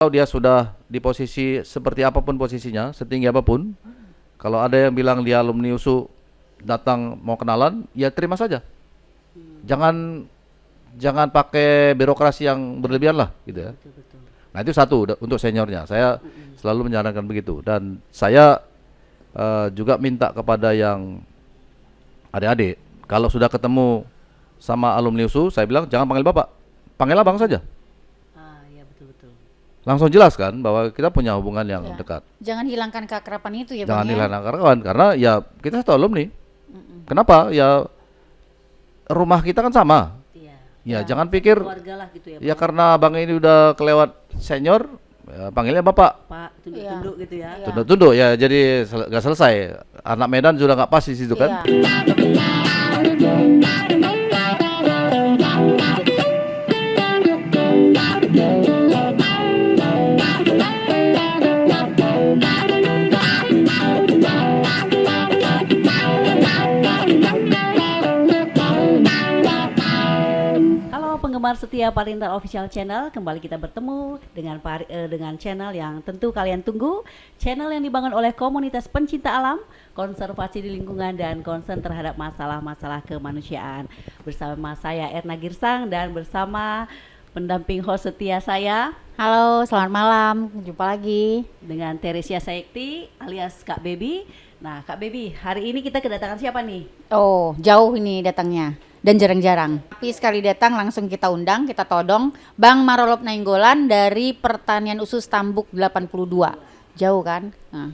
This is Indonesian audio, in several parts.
Kalau dia sudah di posisi seperti apapun posisinya, setinggi apapun, kalau ada yang bilang dia alumni USU datang mau kenalan, ya terima saja. Jangan jangan pakai birokrasi yang berlebihan lah, gitu ya. Betul betul. Nah itu satu untuk seniornya. Saya selalu menyarankan begitu. Dan saya juga minta kepada yang adik-adik, kalau sudah ketemu sama alumni USU, saya bilang jangan panggil bapak, panggil abang saja. Ya betul betul. Langsung jelaskan bahwa kita punya hubungan yang Ya. dekat. Jangan hilangkan keakraban itu ya Jangan Bang ya. hilangkan kawan, karena ya kita satu alumni. Kenapa? Ya rumah kita kan sama. Iya. Ya, jangan pikir Keluarga lah gitu ya. ya Bang. karena abang ini udah kelewat senior, ya, panggilnya bapak. Pak tunduk-tunduk gitu ya. Iya. Tunduk-tunduk ya, jadi nggak selesai. Anak Medan sudah nggak pas di situ kan. Iya. Halo penggemar setia Parintar Official Channel, kembali kita bertemu dengan channel yang tentu kalian tunggu, channel yang dibangun oleh komunitas pencinta alam, konservasi di lingkungan dan concern terhadap masalah-masalah kemanusiaan. Bersama saya Erna Girsang dan bersama pendamping host setia saya Halo, selamat malam. Jumpa lagi. dengan Teresia Saekti alias Kak Baby. Nah Kak Baby, hari ini kita kedatangan siapa nih? Oh, jauh ini datangnya dan jarang-jarang. Tapi sekali datang langsung kita undang, kita todong Bang Marolop Nainggolan dari Pertanian Usus Tambuk 82. Jauh kan? Nah.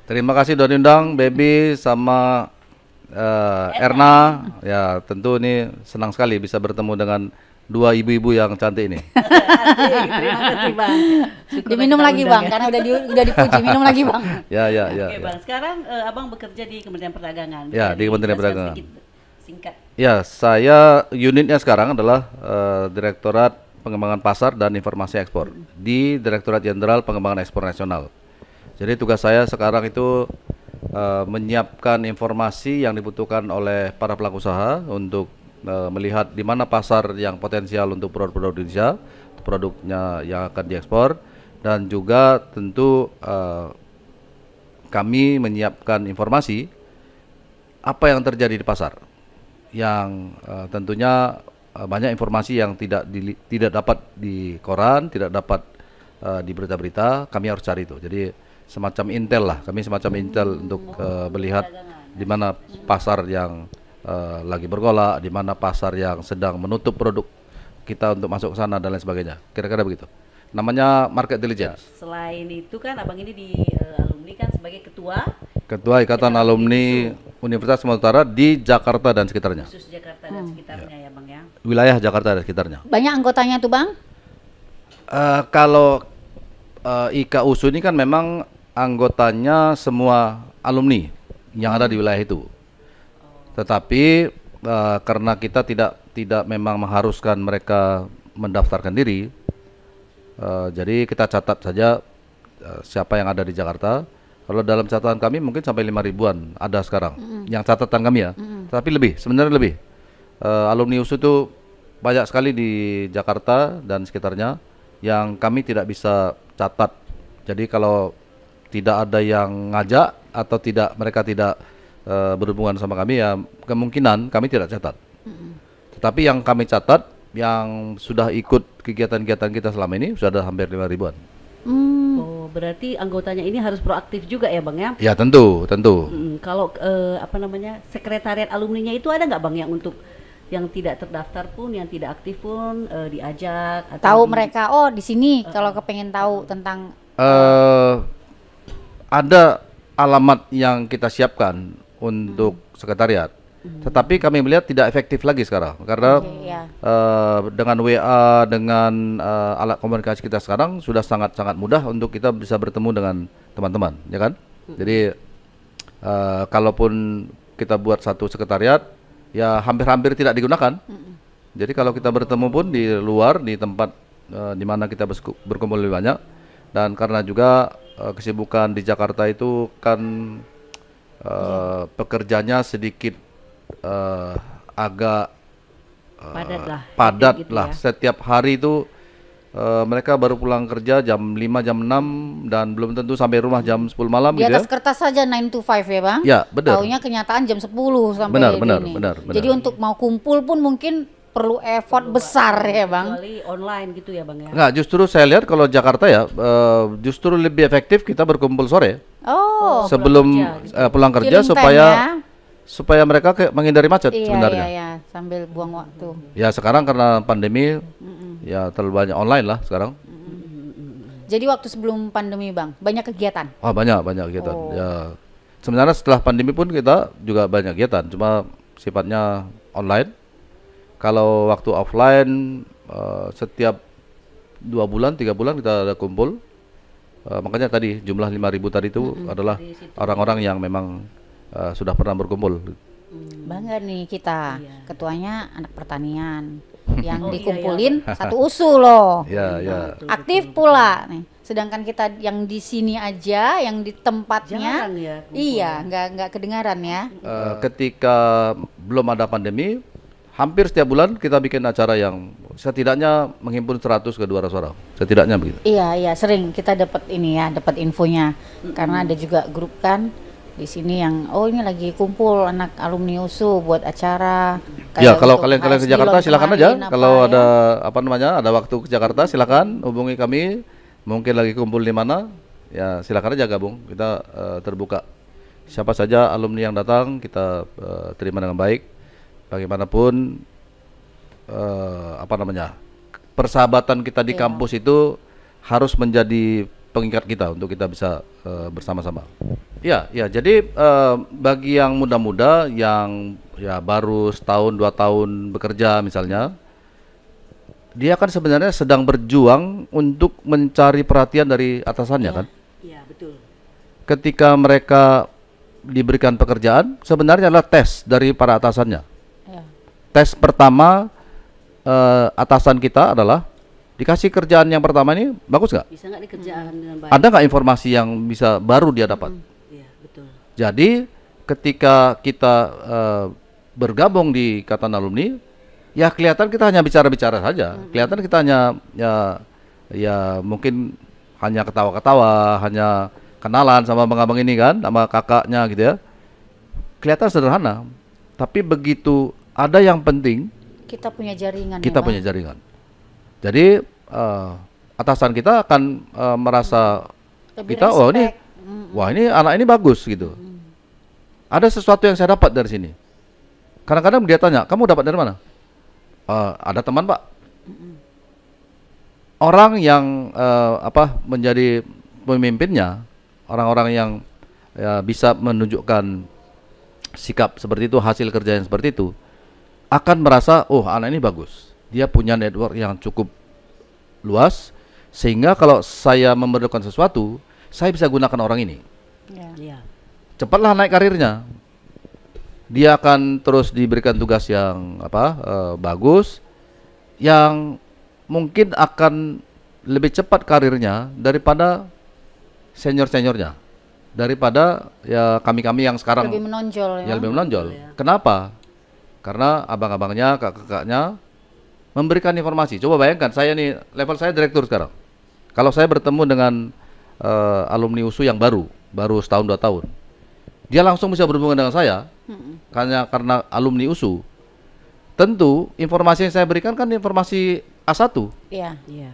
Terima kasih sudah diundang, Baby sama Erna. Ya tentu ini senang sekali bisa bertemu dengan dua ibu-ibu yang cantik ini. Asik, terima kasih Bang. Syukur Diminum kita lagi undang Bang, ya. karena udah dipuji. Minum lagi Bang. Ya ya ya. Oke Ya. Bang, sekarang Abang bekerja di Kementerian Perdagangan. Ya, Bisa di Kementerian dijelaskan Perdagangan. sedikit, singkat. Ya, saya unitnya sekarang adalah Direktorat Pengembangan Pasar dan Informasi Ekspor di Direktorat Jenderal Pengembangan Ekspor Nasional. Jadi tugas saya sekarang itu menyiapkan informasi yang dibutuhkan oleh para pelaku usaha untuk melihat di mana pasar yang potensial untuk produk-produk Indonesia, produknya yang akan diekspor, dan juga tentu kami menyiapkan informasi apa yang terjadi di pasar, yang tentunya banyak informasi yang tidak dapat di koran, tidak dapat di berita-berita, kami harus cari itu. Jadi semacam intel lah, kami semacam intel untuk melihat di mana pasar yang lagi bergolak, di mana pasar yang sedang menutup produk kita untuk masuk ke sana dan lain sebagainya. Kira-kira begitu. Namanya market intelligence. Selain itu kan Abang ini di alumni kan sebagai ketua Ketua Ikatan Alumni Universitas Sumatera Utara di Jakarta dan sekitarnya. khusus Jakarta dan sekitarnya ya Bang ya. Wilayah Jakarta dan sekitarnya. Banyak anggotanya tuh Bang? Kalau IKUSU ini kan memang anggotanya semua alumni yang ada di wilayah itu. Tetapi karena kita tidak memang mengharuskan mereka mendaftarkan diri, jadi kita catat saja siapa yang ada di Jakarta. Kalau dalam catatan kami mungkin sampai 5.000-an ada sekarang. Yang catatan kami ya. Tapi lebih, sebenarnya lebih. Alumni USU itu banyak sekali di Jakarta dan sekitarnya yang kami tidak bisa catat. Jadi kalau tidak ada yang ngajak atau mereka tidak berhubungan sama kami, ya kemungkinan kami tidak catat. Tetapi yang kami catat yang sudah ikut kegiatan-kegiatan kita selama ini sudah ada hampir 5.000-an. Oh, berarti anggotanya ini harus proaktif juga ya Bang ya. Ya tentu. Kalau apa namanya sekretariat alumninya itu ada nggak Bang yang untuk yang tidak terdaftar pun, yang tidak aktif pun diajak atau Tahu mereka, oh di sini kalau kepengen tahu tentang Ada alamat yang kita siapkan untuk sekretariat. Tetapi kami melihat tidak efektif lagi sekarang karena Oke, ya. dengan WA, dengan alat komunikasi kita sekarang sudah sangat-sangat mudah untuk kita bisa bertemu dengan teman-teman, ya kan? Jadi kalaupun kita buat satu sekretariat, ya hampir-hampir tidak digunakan. Jadi kalau kita bertemu pun di luar, di tempat di mana kita berkumpul lebih banyak, dan karena juga kesibukan di Jakarta itu kan pekerjanya sedikit agak padat lah, padat gitu lah. ya. Setiap hari itu mereka baru pulang kerja jam 5, jam 6 dan belum tentu sampai rumah jam 10 malam Di gitu atas ya. kertas saja 9 to 5 ya Bang? Ya, benar. Taunya kenyataan jam 10 sampai Benar, ini. benar. Jadi untuk mau kumpul pun mungkin perlu effort besar ya Bang? Kecuali online gitu ya Bang ya. Enggak, justru saya lihat kalau Jakarta ya justru lebih efektif kita berkumpul sore Oh, sebelum pulang kerja killing time supaya ya? supaya mereka menghindari macet sebenarnya. Iya, sambil buang waktu. Ya sekarang karena pandemi ya terlalu banyak online lah sekarang. Jadi waktu sebelum pandemi Bang, banyak kegiatan? Oh banyak kegiatan. Oh. Ya sebenarnya setelah pandemi pun kita juga banyak kegiatan, cuma sifatnya online. Kalau waktu offline setiap 2 bulan 3 bulan kita ada kumpul. Makanya tadi jumlah 5.000 tadi itu adalah orang-orang yang memang sudah pernah berkumpul. Bangga nih kita, ketuanya anak pertanian yang Oh, iya, dikumpulin satu usul loh. Ya, ya. Aktif pula nih. Sedangkan kita yang di sini aja, yang di tempatnya, Jarang ya kumpul. iya, nggak kedengaran ya. Ketika belum ada pandemi, hampir setiap bulan kita bikin acara yang setidaknya menghimpun 100 ke 200 orang. Setidaknya begitu. Iya, sering kita dapat ini ya, dapat infonya. Karena ada juga grup kan di sini yang ini lagi kumpul anak alumni USU buat acara. Ya, kayak kalau untuk kalian ke HSD Jakarta Loan silakan aja. kemarin, Kalau apa ada ya. ada waktu ke Jakarta silakan hubungi kami. Mungkin lagi kumpul di mana? Ya, silakan aja gabung. Kita terbuka. Siapa saja alumni yang datang kita terima dengan baik. Bagaimanapun persahabatan kita di kampus itu harus menjadi pengikat kita untuk kita bisa bersama-sama. Ya, jadi bagi yang muda-muda yang ya baru setahun 2 tahun bekerja misalnya, dia kan sebenarnya sedang berjuang untuk mencari perhatian dari atasannya kan. Iya, betul. Ketika mereka diberikan pekerjaan, sebenarnya adalah tes dari para atasannya. Ya. Tes pertama atasan kita adalah dikasih kerjaan yang pertama ini bagus nggak? Bisa nggak dikerjakan dengan baik? Ada nggak informasi yang bisa baru dia dapat? Iya, betul. Jadi ketika kita bergabung di Ikatan Alumni, ya kelihatan kita hanya bicara-bicara saja. Kelihatan kita hanya ya mungkin hanya ketawa-ketawa, hanya kenalan sama abang-abang ini kan, sama kakaknya gitu ya. Kelihatan sederhana, tapi begitu ada yang penting, Kita punya jaringan. kita ya, Bang? punya jaringan. Jadi atasan kita akan merasa Lebih kita, oh ini, respect. wah ini anak ini bagus gitu. Ada sesuatu yang saya dapat dari sini. Kadang-kadang dia tanya, kamu dapat dari mana? Ada teman Pak. Orang yang menjadi pemimpinnya, orang-orang yang bisa menunjukkan sikap seperti itu, hasil kerja yang seperti itu, akan merasa, oh anak ini bagus. Dia punya network yang cukup luas, sehingga kalau saya memerlukan sesuatu, saya bisa gunakan orang ini. Ya. Iya. Cepatlah naik karirnya. Dia akan terus diberikan tugas yang bagus, yang mungkin akan lebih cepat karirnya daripada senior-seniornya, daripada ya kami-kami yang sekarang Lebih menonjol ya. yang lebih menonjol. Kenapa? Karena abang-abangnya, kakak-kakaknya memberikan informasi. Coba bayangkan, saya nih level saya direktur sekarang. Kalau saya bertemu dengan alumni USU yang baru setahun 2 tahun, dia langsung bisa berhubungan dengan saya karena alumni USU. Tentu informasi yang saya berikan kan informasi A1. Iya. Iya.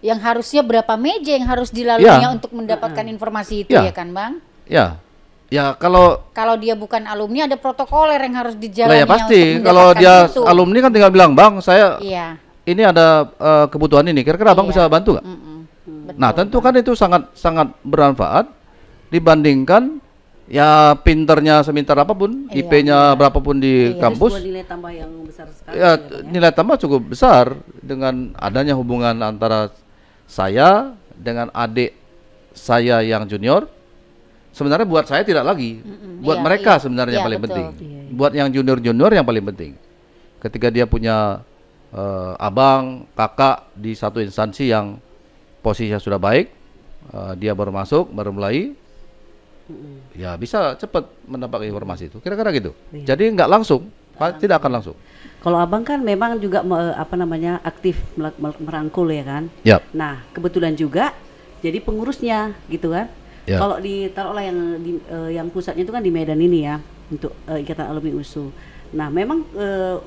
Yang harusnya berapa meja yang harus dilaluinya Ya. untuk mendapatkan informasi itu Ya. ya kan Bang? Ya kalau Kalau dia bukan alumni ada protokoler yang harus lah dijalani ya pasti, kalau dia alumni kan tinggal bilang, Bang saya Iya. ini ada kebutuhan ini, kira-kira Abang Iya. bisa bantu nggak? Nah tentu kan itu sangat bermanfaat dibandingkan ya pinternya semintar apapun, Iya, IP-nya berapapun di Iya. kampus, Terus nilai tambah yang besar sekali. ya Bang, ya. nilai tambah cukup besar dengan adanya hubungan antara saya dengan adik saya yang junior. Sebenarnya buat saya tidak lagi, buat Iya, mereka iya. sebenarnya Iya, yang paling betul. penting. Iya, iya. Buat yang junior-junior yang paling penting. Ketika dia punya abang, kakak di satu instansi yang posisinya sudah baik, dia baru masuk, baru mulai, ya bisa cepat mendapat informasi itu. Kira-kira gitu. Iya. Jadi nggak langsung. Tidak akan langsung. Kalau abang kan memang juga aktif merangkul ya kan. Yap. Nah kebetulan juga jadi pengurusnya gitu kan. Ya. Kalau ditaruhlah yang pusatnya itu kan di Medan ini ya untuk Ikatan Alumni USU. Nah memang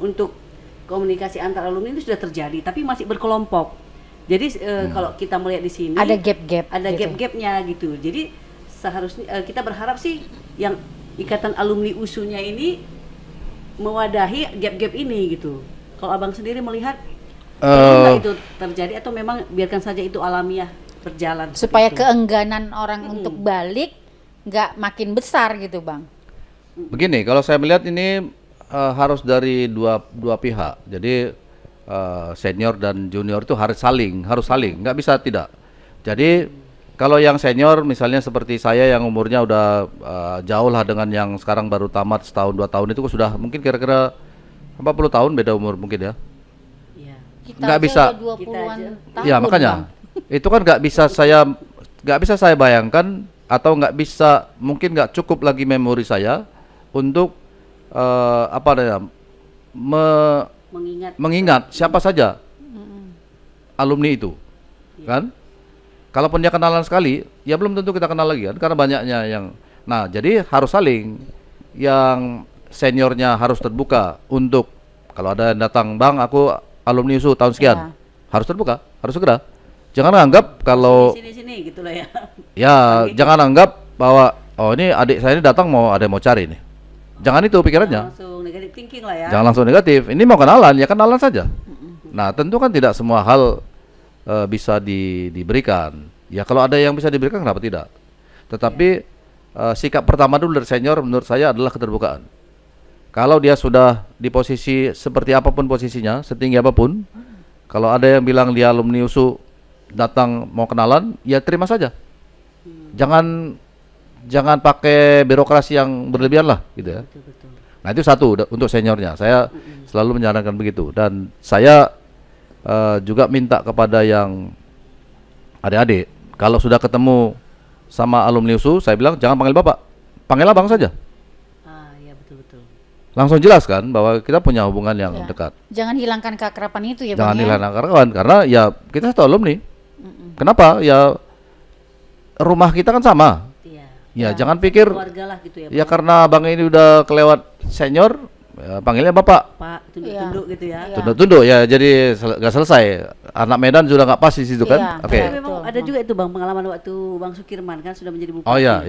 untuk komunikasi antar alumni itu sudah terjadi, tapi masih berkelompok. Jadi kalau kita melihat di sini Ada gap-gap. ada gitu. gap-gapnya gitu. Jadi seharusnya kita berharap sih yang Ikatan Alumni USU-nya ini mewadahi gap-gap ini gitu. Kalau abang sendiri melihat perlu nggak itu terjadi atau memang biarkan saja itu alamiah berjalan Supaya seperti itu? keengganan orang untuk balik nggak makin besar gitu bang. Begini, kalau saya melihat ini harus dari dua pihak. Jadi senior dan junior itu harus saling, nggak bisa tidak. Jadi kalau yang senior misalnya seperti saya yang umurnya udah jauh lah dengan yang sekarang baru tamat setahun 2 tahun itu sudah mungkin kira-kira 40 tahun beda umur mungkin ya. Iya. Kita Nggak aja bisa. udah 20-an tahun. Ya makanya itu kan nggak bisa saya bayangkan atau nggak bisa, mungkin nggak cukup lagi memori saya untuk apa namanya mengingat siapa saja alumni itu, kan? Kalaupun dia kenalan sekali, ya belum tentu kita kenal lagi kan, karena banyaknya yang. Nah, jadi harus saling. Yang seniornya harus terbuka untuk kalau ada yang datang, bang, aku alumni USU tahun sekian, Ya. harus terbuka, harus segera. Jangan anggap kalau sini gitu lah ya. ya jangan anggap bahwa oh ini adik saya ini datang ada yang mau cari nih. Jangan itu pikirannya. Langsung negatif thinking lah ya. Jangan langsung negatif. Ini mau kenalan, ya kenalan saja. Nah, tentu kan tidak semua hal bisa diberikan. Ya kalau ada yang bisa diberikan, kenapa tidak? Tetapi sikap pertama dulu dari senior menurut saya adalah keterbukaan. Kalau dia sudah di posisi seperti apapun posisinya, setinggi apapun, kalau ada yang bilang dia alumni USU datang mau kenalan, ya terima saja. Jangan pakai birokrasi yang berlebihan lah, gitu ya. Betul. Nah itu satu untuk seniornya, saya selalu menyarankan begitu. Dan saya juga minta kepada yang adik-adik, kalau sudah ketemu sama alumni USU, saya bilang jangan panggil bapak, panggil abang saja. Iya betul. Langsung jelaskan bahwa kita punya hubungan yang Ya. dekat. Jangan hilangkan keakraban itu ya Jangan bang. hilangkan kawan, karena ya kita satu alumni. Kenapa? Ya rumah kita kan sama. Iya. Ya jangan pikir Keluarga lah gitu ya. ya karena abang ini udah kelewat senior, ya, panggilnya bapak. Pak tunduk-tunduk gitu ya. Iya. Tunduk-tunduk ya, jadi nggak selesai. Anak Medan sudah nggak pas di situ kan? Iya. Oke. Tapi memang ada juga itu bang pengalaman waktu Bang Sukirman kan sudah menjadi bupati. Oh ya.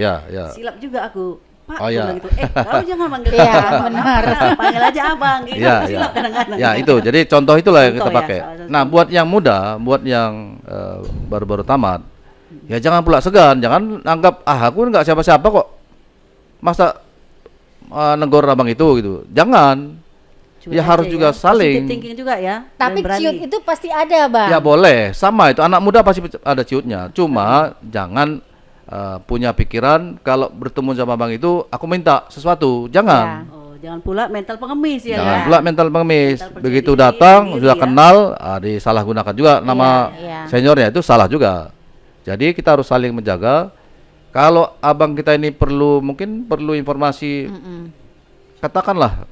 Silap juga aku. Pak, Oh, aku iya. bilang gitu. Kamu jangan manggil Iya, Pak, benar. panggil aja abang gitu. Iya, Silap kadang-kadang. Ya itu, jadi contoh itulah yang Contoh kita ya, pakai. salah satu. Nah, buat yang muda, buat yang baru-baru tamat, ya jangan pula segan, jangan anggap aku nggak siapa-siapa kok, masa negor abang itu gitu. Jangan. Cuek Ya aja harus juga saling. Positive thinking juga ya. Tapi dan berani. ciut itu pasti ada bang. Ya boleh, sama itu anak muda pasti ada ciutnya. Cuma jangan punya pikiran kalau bertemu sama bang itu aku minta sesuatu, jangan. Oh, jangan pula mental pengemis ya. Jangan ya? pula mental pengemis. Mental percaya Begitu diri, datang diri sudah ya. kenal, disalahgunakan juga nama Iya. seniornya, itu salah juga. Jadi kita harus saling menjaga. Kalau abang kita ini mungkin perlu informasi, katakanlah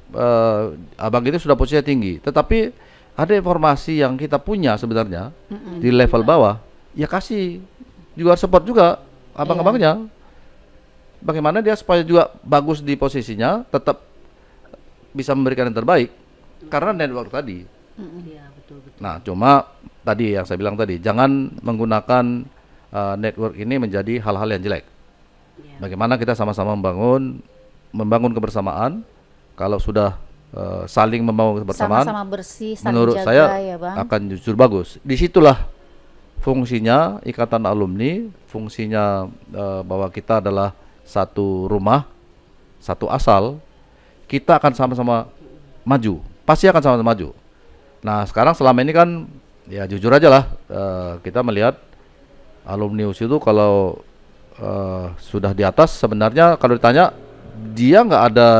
abang itu sudah posisinya tinggi, tetapi ada informasi yang kita punya sebenarnya di level bawah, ya kasih juga support juga abang-abangnya. Bagaimana dia supaya juga bagus di posisinya, tetap bisa memberikan yang terbaik karena network tadi. Iya, betul. Nah, cuma tadi yang saya bilang tadi, jangan menggunakan network ini menjadi hal-hal yang jelek. Iya. Bagaimana kita sama-sama membangun kebersamaan. Kalau sudah saling membangun kebersamaan, Sama-sama bersih, saling menurut jaga saya ya bang. akan justru bagus. Disitulah fungsinya ikatan alumni, fungsinya bahwa kita adalah satu rumah, satu asal. Kita akan sama-sama maju, pasti akan sama-sama maju. Nah sekarang selama ini kan ya jujur aja lah, kita melihat alumni USU itu kalau sudah di atas, sebenarnya kalau ditanya dia nggak ada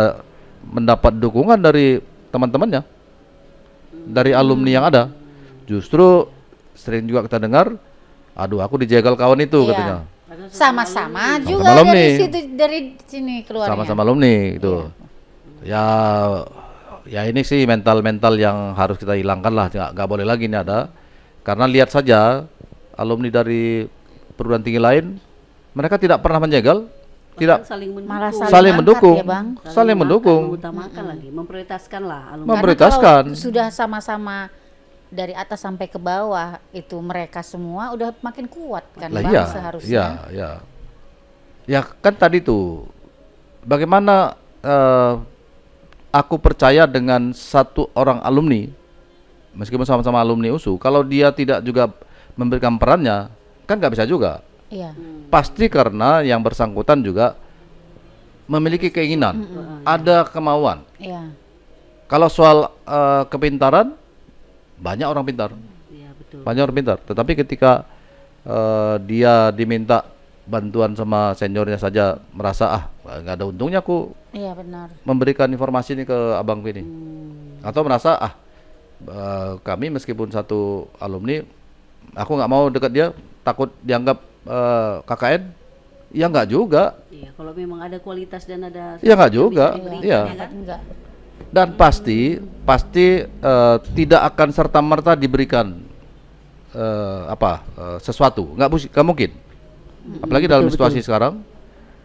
mendapat dukungan dari teman-temannya, dari alumni yang ada. Justru sering juga kita dengar, aduh aku dijegal kawan itu, Iya. katanya. Sama-sama juga Sama-sama dari alumni. situ, dari sini keluarnya. Sama-sama alumni itu. Ya ya ini sih mental-mental yang harus kita hilangkan lah, nggak boleh lagi ini ada. Karena lihat saja alumni dari perguruan tinggi lain, mereka tidak pernah menjegal, tidak Bahkan saling mendukung. Malah saling angkat mendukung, ya, Bang. saling mendukung, Mengutamakan lagi, memprioritaskan lah alumni. memprioritaskan. Karena kalau sudah sama-sama dari atas sampai ke bawah itu mereka semua udah makin kuat kan, Lah Bang, iya, seharusnya. iya. Ya kan tadi tuh, bagaimana aku percaya dengan satu orang alumni, meskipun sama-sama alumni USU, kalau dia tidak juga memberikan perannya, kan nggak bisa juga. Iya. Pasti karena yang bersangkutan juga memiliki keinginan, ada kemauan. Iya. Kalau soal kepintaran, banyak orang pintar, Iya, betul. banyak orang pintar. Tetapi ketika dia diminta bantuan sama seniornya saja, merasa nggak ada untungnya aku Iya, benar. memberikan informasi ini ke abangku ini, atau merasa kami meskipun satu alumni, aku nggak mau dekat dia, takut dianggap KKN. Ya nggak juga, Iya, kalau memang ada kualitas dan ada ya nggak juga, bisa diberikan, iya. ya kan? Enggak. Dan pasti tidak akan serta merta diberikan sesuatu, nggak mungkin. Apalagi dalam situasi sekarang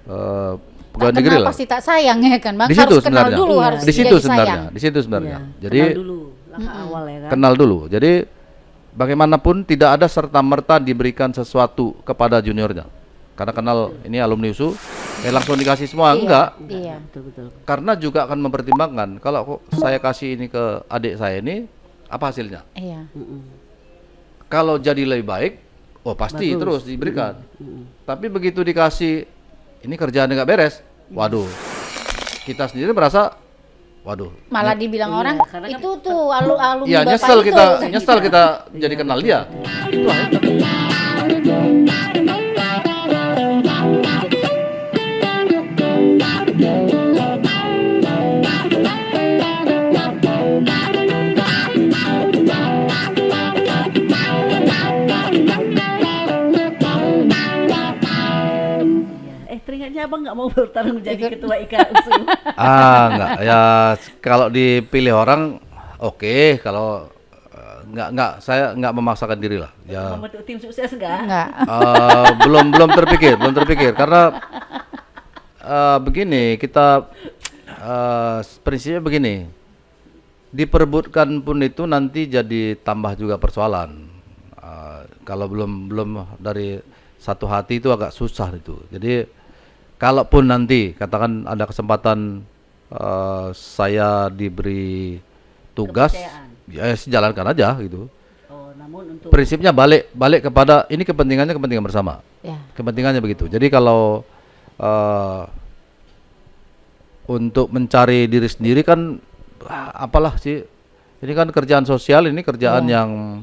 pegawai Tak negeri kenal lah. pasti tak sayang ya kan, Bang. Di situ Harus kenal sebenarnya. dulu, Iya. harus Di situ jadi sebenarnya, sayang. di situ sebenarnya. Iya, Jadi kenal dulu langkah awal ya kan. kenal dulu. Jadi bagaimanapun tidak ada serta merta diberikan sesuatu kepada juniornya. Karena kenal ini alumni USU, langsung dikasih semua, enggak. Iya. Betul. Karena juga akan mempertimbangkan kalau saya kasih ini ke adik saya ini, apa hasilnya? Iya. Kalau jadi lebih baik, pasti Bagus. terus diberikan. Tapi begitu dikasih, ini kerjaan nggak beres, waduh, kita sendiri merasa, waduh, Malah dibilang Iya, orang karena kan itu tuh alumni iya Bapak nyesel itu. kita jadi kenal dia. Itu aja. Teringatnya abang nggak mau bertarung jadi ketua IKA USU. Enggak, ya kalau dipilih orang, oke. Kalau enggak, saya enggak memaksakan diri lah. Ya, Membentuk tim sukses nggak? Enggak. belum terpikir karena begini, kita prinsipnya begini, diperebutkan pun itu nanti jadi tambah juga persoalan. Kalau belum dari satu hati itu agak susah itu. Jadi kalaupun nanti katakan ada kesempatan saya diberi tugas, Kepercayaan. ya jalankan aja gitu. Oh, namun untuk Prinsipnya balik kepada ini kepentingan bersama. Ya. Kepentingannya begitu. Jadi kalau untuk mencari diri sendiri kan apalah sih. Ini kan kerjaan sosial, ini kerjaan yang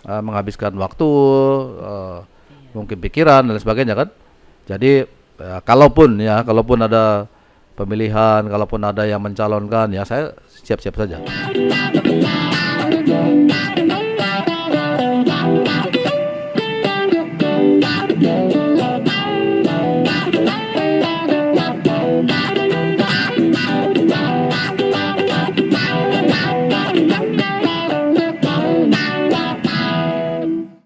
menghabiskan waktu, mungkin pikiran dan sebagainya kan. Jadi kalaupun ada pemilihan, kalaupun ada yang mencalonkan, ya saya siap-siap saja.